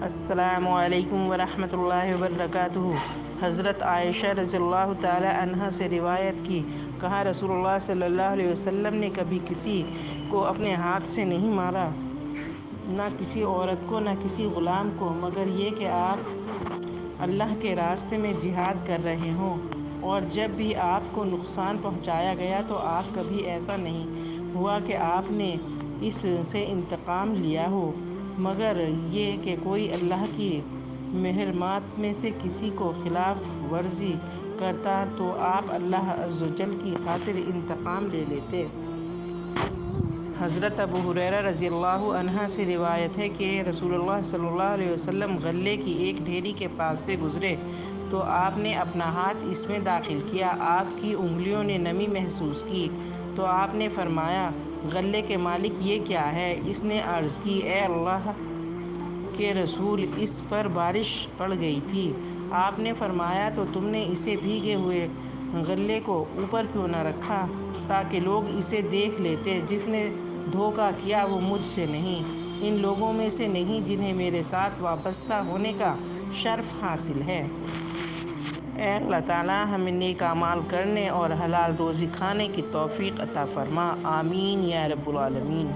السلام علیکم ورحمۃ اللہ وبرکاتہ۔ حضرت عائشہ رضی اللہ تعالی عنہا سے روایت کی، کہا رسول اللہ صلی اللہ علیہ وسلم نے کبھی کسی کو اپنے ہاتھ سے نہیں مارا، نہ کسی عورت کو، نہ کسی غلام کو، مگر یہ کہ آپ اللہ کے راستے میں جہاد کر رہے ہوں، اور جب بھی آپ کو نقصان پہنچایا گیا تو آپ کبھی ایسا نہیں ہوا کہ آپ نے اس سے انتقام لیا ہو، مگر یہ کہ کوئی اللہ کی محرمات میں سے کسی کو خلاف ورزی کرتا تو آپ اللہ عز و جل کی خاطر انتقام لے لیتے۔ حضرت ابو ہریرہ رضی اللہ عنہ سے روایت ہے کہ رسول اللہ صلی اللہ علیہ وسلم غلے کی ایک ڈھیری کے پاس سے گزرے تو آپ نے اپنا ہاتھ اس میں داخل کیا، آپ کی انگلیوں نے نمی محسوس کی تو آپ نے فرمایا، غلے کے مالک یہ کیا ہے؟ اس نے عرض کی، اے اللہ کے رسول، اس پر بارش پڑ گئی تھی۔ آپ نے فرمایا، تو تم نے اسے بھیگے ہوئے غلے کو اوپر کیوں نہ رکھا تاکہ لوگ اسے دیکھ لیتے؟ جس نے دھوکہ کیا وہ مجھ سے نہیں، ان لوگوں میں سے نہیں جنہیں میرے ساتھ وابستہ ہونے کا شرف حاصل ہے۔ اے اللہ تعالیٰ، ہمیں نیک اعمال کرنے اور حلال روزی کھانے کی توفیق عطا فرما، آمین یا رب العالمین۔